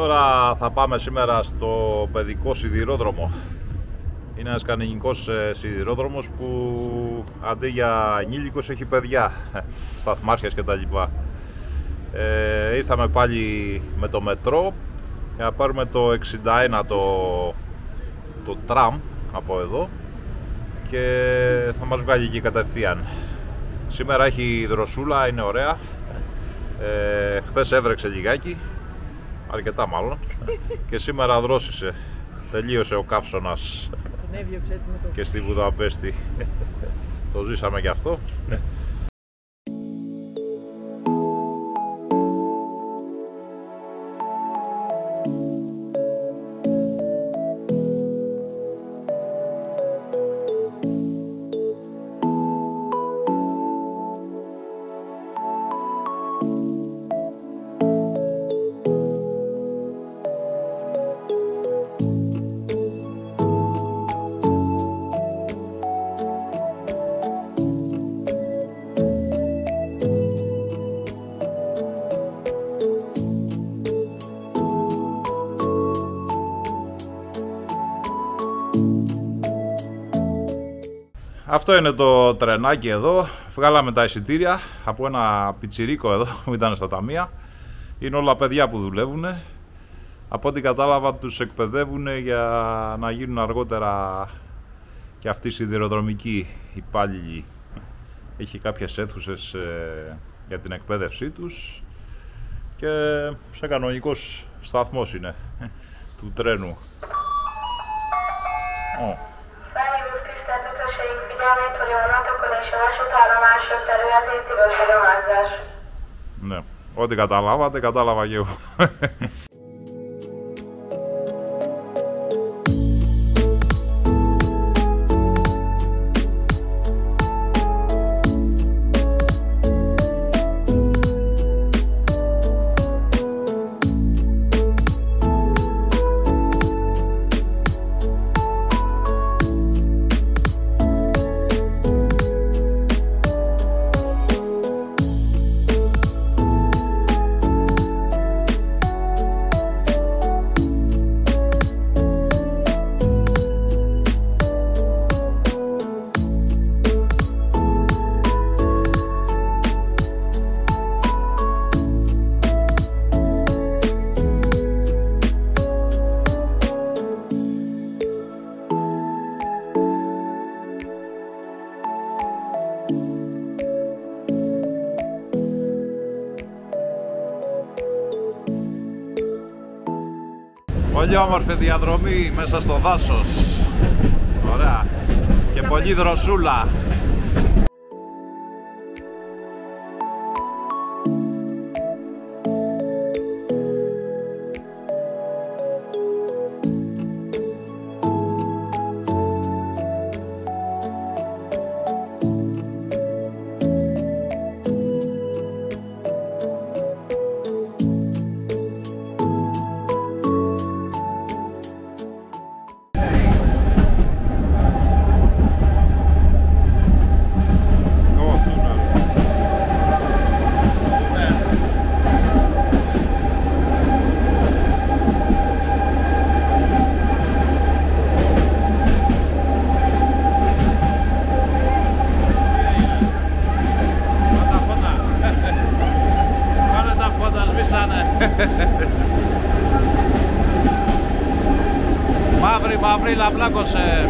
Τώρα θα πάμε σήμερα στο παιδικό σιδηρόδρομο. Είναι ένας κανονικός σιδηρόδρομος που αντί για ενήλικους έχει παιδιά, σταθμάρχες κτλ. Ήρθαμε πάλι με το μετρό για να πάρουμε το 61 το τραμ από εδώ και θα μας βγάλει εκεί κατευθείαν. Σήμερα έχει δροσούλα, είναι ωραία. Χθες έβρεξε λιγάκι, αρκετά μάλλον, και σήμερα δρόσησε. Τελείωσε ο καύσωνας και στη Βουδαπέστη. Το ζήσαμε και αυτό. Αυτό είναι το τρενάκι εδώ. Βγάλαμε τα εισιτήρια από ένα πιτσιρίκο εδώ που ήταν στα ταμεία. Είναι όλα παιδιά που δουλεύουν. Από ό,τι κατάλαβα τους εκπαιδεύουν για να γίνουν αργότερα και αυτοί σιδηροδρομικοί υπάλληλοι. Έχει κάποιες αίθουσες για την εκπαίδευσή τους και σε κανονικός σταθμός είναι του τρένου. Ναι, ό,τι καταλάβατε, κατάλαβα και εγώ. Πολύ όμορφη διαδρομή μέσα στο δάσος. Ωραία. Και πολύ δροσούλα. Μαύρη λαμπλάκωσε.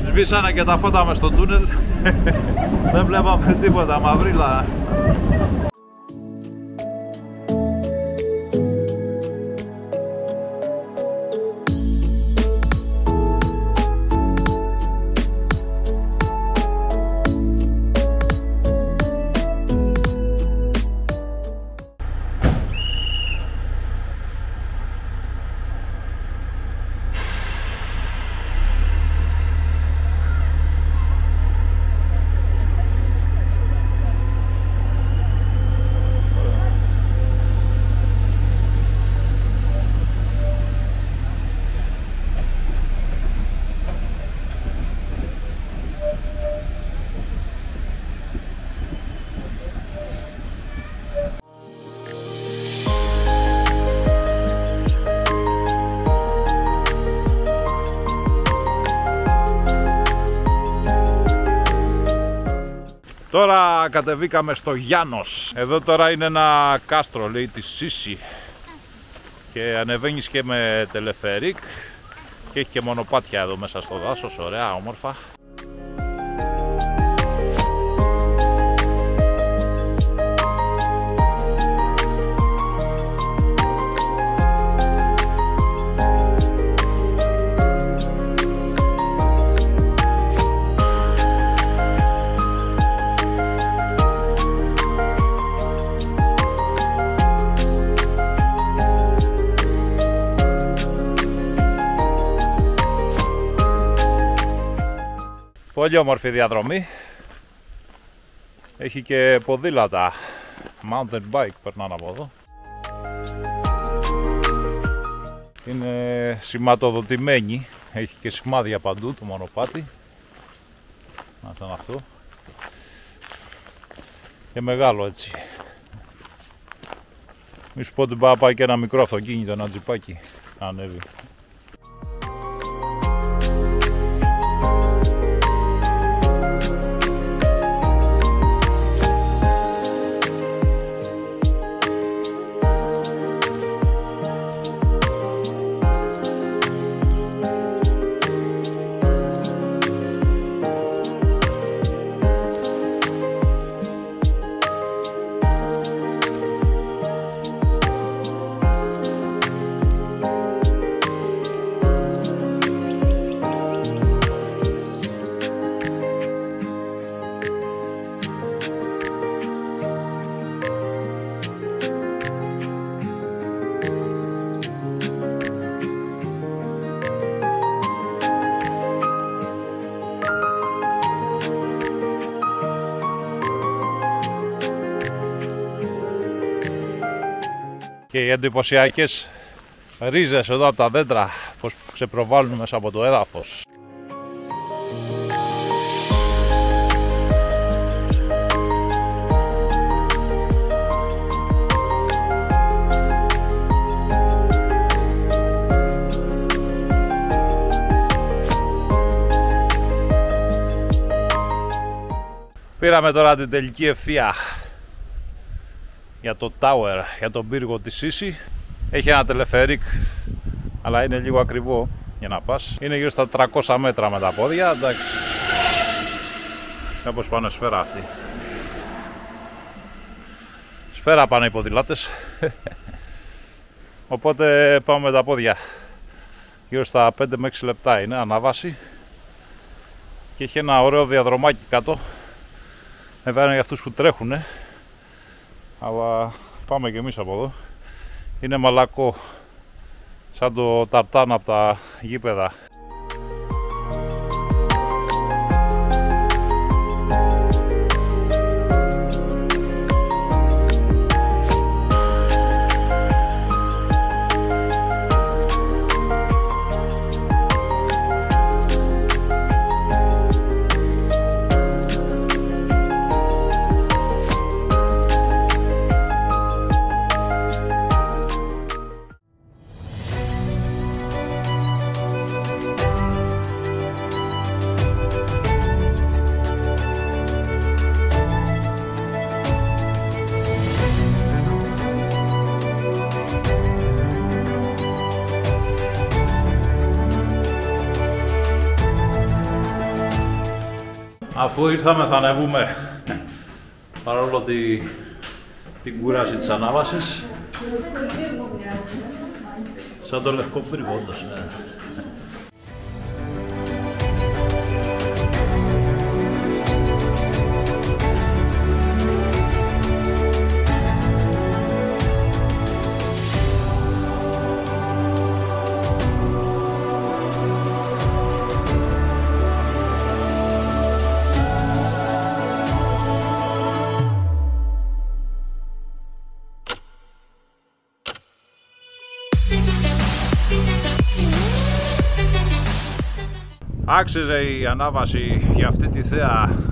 Σβήσανε και τα φώτα μες στο τούνελ. Δεν βλέπαμε τίποτα, μαυρίλα. Τώρα κατεβήκαμε στο Γιάννος. Εδώ τώρα είναι ένα κάστρο, λέει, της Σύση. Και ανεβαίνεις και με τελεφερίκ. Και έχει και μονοπάτια εδώ μέσα στο δάσος, ωραία, όμορφα. Πολύ όμορφη διαδρομή. Έχει και ποδήλατα. Mountain bike περνάνε από εδώ. Είναι σηματοδοτημένη. Έχει και σημάδια παντού το μονοπάτι. Να ήταν αυτό. Και μεγάλο έτσι. Μη σου πω ότι πάει και ένα μικρό αυτοκίνητο, ένα τζιπάκι να ανέβει. Και οι εντυπωσιακές ρίζες εδώ από τα δέντρα πως ξεπροβάλλουν μέσα από το έδαφος. Πήραμε τώρα την τελική ευθεία για το tower, για τον πύργο της Σύση. Έχει ένα τελεφερίκ, αλλά είναι λίγο ακριβό για να πας. Είναι γύρω στα 300 μέτρα με τα πόδια, εντάξει. Κάπως πάνε σφαίρα αυτή. Σφαίρα πάνε οι ποδηλάτες. Οπότε πάμε με τα πόδια. Γύρω στα 5 με 6 λεπτά είναι ανάβαση. Και έχει ένα ωραίο διαδρομάκι κάτω. Βέβαια για αυτούς που τρέχουνε. Αλλά πάμε και εμείς από εδώ. Είναι μαλακό, σαν το ταρτάν από τα γήπεδα. Αφού ήρθαμε θα ανεβούμε, παρόλο την κούραση της ανάβασης, σαν το Λευκό Πύργο όντως. Άξιζε η ανάβαση για αυτή τη θέα.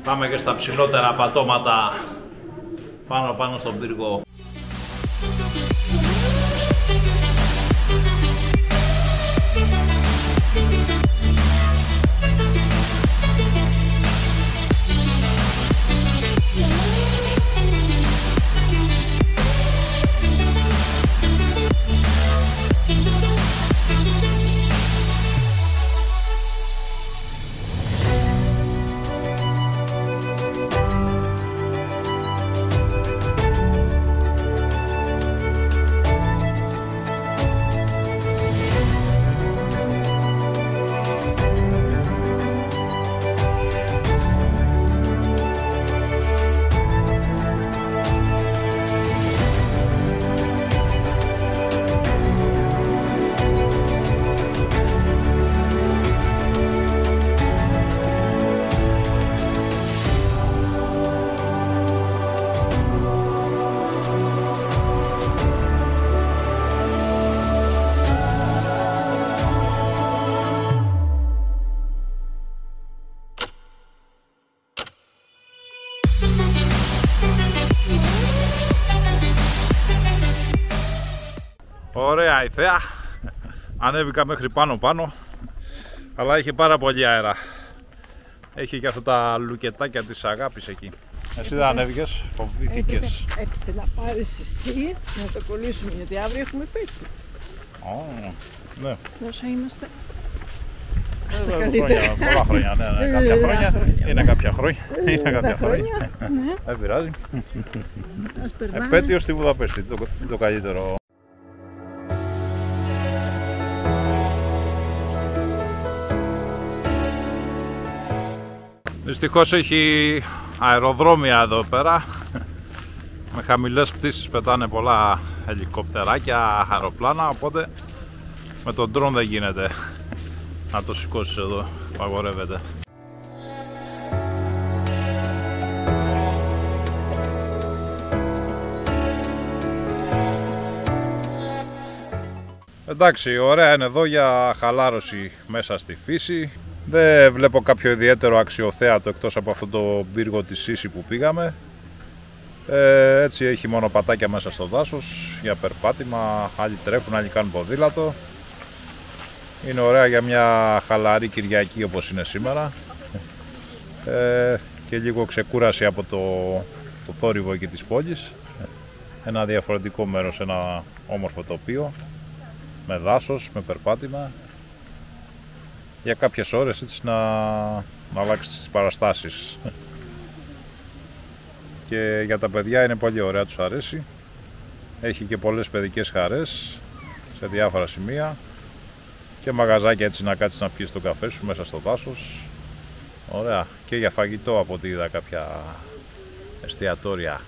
Πάμε και στα ψηλότερα πατώματα πάνω στον πύργο. Ωραία η θέα, ανέβηκα μέχρι πάνω, αλλά είχε πάρα πολύ αέρα. Έχει και αυτά τα λουκετάκια της αγάπης εκεί. Εσύ δεν ανέβηκες, φοβήθηκες. Έπρεπε να πάρεις εσύ, να το κολλήσουμε, γιατί αύριο έχουμε πέτη. Ναι. Όσα είμαστε. Στα καλύτερα. Πολλά χρόνια, ναι, κάποια χρόνια. Είναι κάποια χρόνια. Δεν πειράζει. Επέτειο στη Βουδαπέστη, το καλύτερο. Δυστυχώς έχει αεροδρόμια εδώ πέρα. Με χαμηλές πτήσεις πετάνε πολλά ελικόπτεράκια, αεροπλάνα, οπότε με τον ντρόν δεν γίνεται να το σηκώσεις εδώ, απαγορεύεται. Εντάξει, ωραία είναι εδώ για χαλάρωση μέσα στη φύση. Δεν βλέπω κάποιο ιδιαίτερο αξιοθέατο εκτός από αυτό το πύργο της Σύση που πήγαμε. Έτσι έχει μόνο πατάκια μέσα στο δάσος για περπάτημα, άλλοι τρέχουν, άλλοι κάνουν ποδήλατο. Είναι ωραία για μια χαλαρή Κυριακή όπως είναι σήμερα. Και λίγο ξεκούραση από το θόρυβο εκεί της πόλης. Ένα διαφορετικό μέρος, ένα όμορφο τοπίο, με δάσος, με περπάτημα. Για κάποιες ώρες έτσι να αλλάξεις τις παραστάσεις. Και για τα παιδιά είναι πολύ ωραία, τους αρέσει. Έχει και πολλές παιδικές χαρές σε διάφορα σημεία. Και μαγαζάκια έτσι να κάτσεις να πιεις τον καφέ σου μέσα στο δάσος. Ωραία. Και για φαγητό από ό,τι είδα κάποια εστιατόρια.